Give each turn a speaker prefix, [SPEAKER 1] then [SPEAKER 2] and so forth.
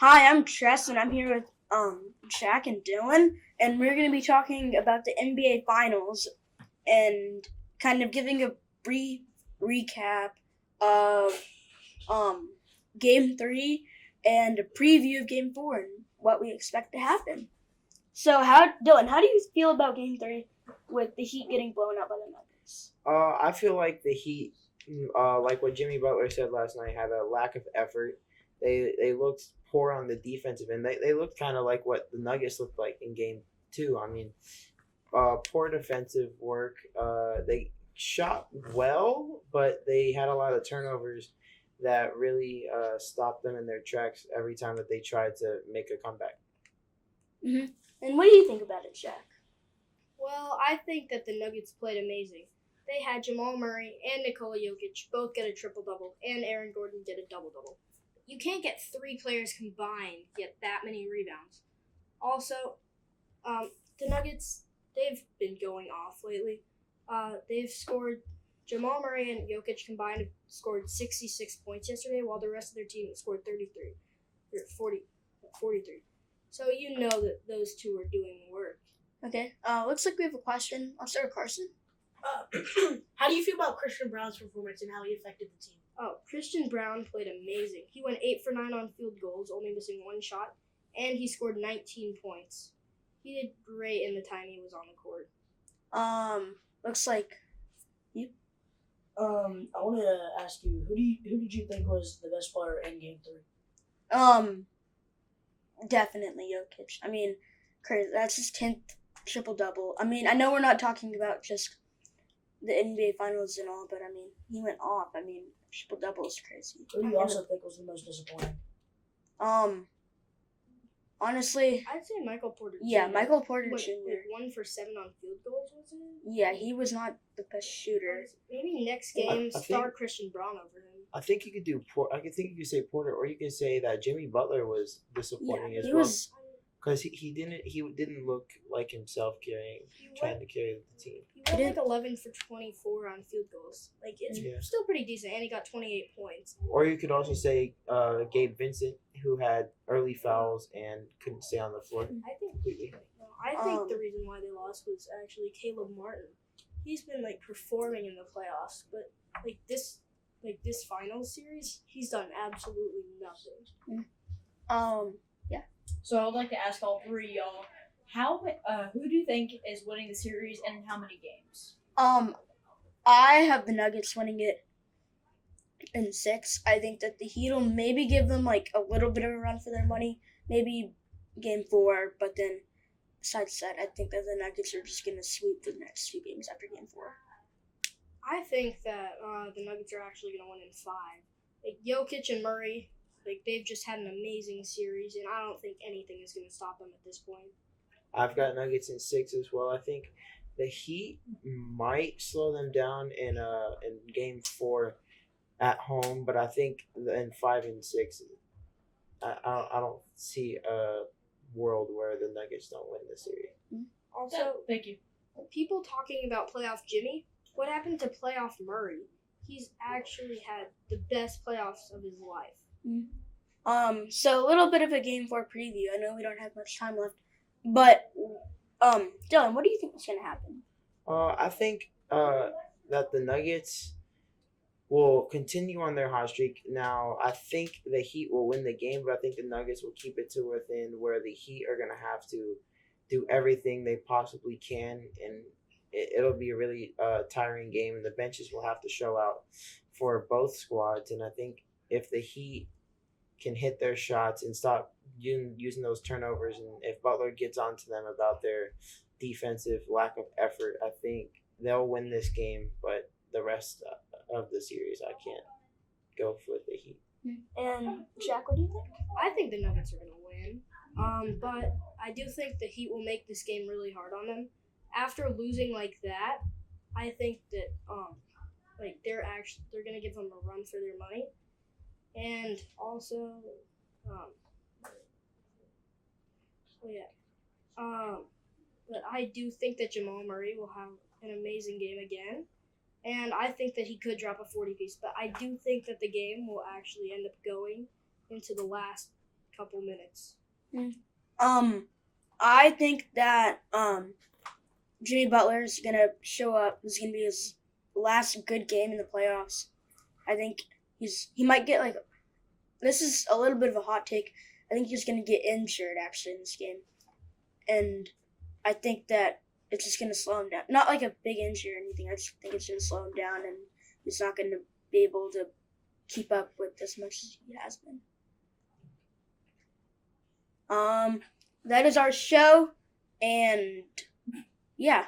[SPEAKER 1] Hi, I'm Tress, and I'm here with Jack and Dylan, and we're going to be talking about the NBA Finals and kind of giving a brief recap of um, Game 3 and a preview of Game 4 and what we expect to happen. So, Dylan, how do you feel about Game 3 with the Heat getting blown out by the Nuggets?
[SPEAKER 2] I feel like the Heat, like what Jimmy Butler said last night, had a lack of effort. They looked poor on the defensive end. They looked kind of like what the Nuggets looked like in Game Two. I mean, poor defensive work. They shot well, but they had a lot of turnovers that really stopped them in their tracks every time that they tried to make a comeback.
[SPEAKER 1] Mm-hmm. And what do you think about it, Jack?
[SPEAKER 3] Well, I think that the Nuggets played amazing. They had Jamal Murray and Nikola Jokic both get a triple double, and Aaron Gordon did a double double. You can't get three players combined get that many rebounds. Also, the Nuggets, they've been going off lately. They've scored, Jamal Murray and Jokic combined have scored 66 points yesterday, while the rest of their team scored 33, or 43. So you know that those two are doing work.
[SPEAKER 1] Okay, looks like we have a question. I'll start with Carson.
[SPEAKER 4] Uh, how do you feel about Christian Brown's performance and how he affected the team?
[SPEAKER 3] Oh, Christian Brown played amazing. He went 8 for 9 on field goals, only missing one shot, and he scored 19 points. He did great in the time he was on the court.
[SPEAKER 1] Looks like you.
[SPEAKER 4] I wanted to ask you who did you think was the best player in Game 3?
[SPEAKER 1] Definitely Jokic. I mean, crazy. That's his 10th triple double. I mean, I know we're not talking about just the NBA Finals and all, but I mean, he went off. I mean, triple double is crazy.
[SPEAKER 4] Who do you also think was the most disappointing?
[SPEAKER 1] Honestly,
[SPEAKER 3] I'd say Michael Porter Jr.
[SPEAKER 1] yeah, Michael Porter
[SPEAKER 3] Went
[SPEAKER 1] Jr.
[SPEAKER 3] 1 for 7 on field goals, was it?
[SPEAKER 1] Yeah, he was not the best shooter.
[SPEAKER 3] Maybe next game
[SPEAKER 2] I
[SPEAKER 3] start Christian Brown over him.
[SPEAKER 2] I think you could do. I think you could say Porter, or you can say that Jimmy Butler was disappointing
[SPEAKER 1] Yeah,
[SPEAKER 2] as
[SPEAKER 1] he
[SPEAKER 2] well.
[SPEAKER 1] was.
[SPEAKER 2] Because he didn't look like himself trying to carry the team.
[SPEAKER 3] He went like 11 for 24 on field goals. Like, it's
[SPEAKER 2] Yeah.
[SPEAKER 3] still pretty decent, and he got 28 points.
[SPEAKER 2] Or you could also say Gabe Vincent, who had early fouls and couldn't stay on the floor
[SPEAKER 3] I think
[SPEAKER 2] completely.
[SPEAKER 3] the reason why they lost was actually Caleb Martin. He's been like performing in the playoffs, but this finals series, he's done absolutely nothing.
[SPEAKER 1] Yeah.
[SPEAKER 5] So I'd like to ask all three of y'all, who do you think is winning the series and in how many games?
[SPEAKER 1] I have the Nuggets winning it in 6. I think that the Heat will maybe give them like a little bit of a run for their money, maybe Game 4, but then besides that, I think that the Nuggets are just gonna sweep the next 2 games after Game 4.
[SPEAKER 3] I think that the Nuggets are actually going to win in 5. Like Jokic and Murray, like they've just had an amazing series, and I don't think anything is going to stop them at this point.
[SPEAKER 2] I've got Nuggets in 6 as well. I think the Heat might slow them down in Game 4 at home, but I think in 5 and 6, I don't see a world where the Nuggets don't win the series.
[SPEAKER 3] Also,
[SPEAKER 5] Thank you.
[SPEAKER 3] people talking about playoff Jimmy, what happened to playoff Murray? He's actually had the best playoffs of his life.
[SPEAKER 1] So a little bit of a Game 4 preview. I know we don't have much time left, but Dylan, what do you think is gonna happen?
[SPEAKER 2] I think that the Nuggets will continue on their hot streak. Now, I think the Heat will win the game, but I think the Nuggets will keep it to within where the Heat are going to have to do everything they possibly can, and it'll be a really tiring game, and the benches will have to show out for both squads. And I think if the Heat can hit their shots and stop using those turnovers, and if Butler gets onto them about their defensive lack of effort, I think they'll win this game, but the rest of the series, I can't go with the Heat.
[SPEAKER 1] And Jack, what do you think?
[SPEAKER 3] I think the Nuggets are going to win, but I do think the Heat will make this game really hard on them. After losing like that, I think that they're going to give them a run for their money, and also, but I do think that Jamal Murray will have an amazing game again. And I think that he could drop a 40 piece, but I do think that the game will actually end up going into the last couple minutes.
[SPEAKER 1] I think that Jimmy Butler is gonna show up. This is gonna be his last good game in the playoffs. I think he might get like. This is a little bit of a hot take. I think he's gonna get injured actually in this game, and I think that it's just gonna slow him down. Not like a big injury or anything. I just think it's gonna slow him down, and he's not gonna be able to keep up with as much as he has been. That is our show, and yeah.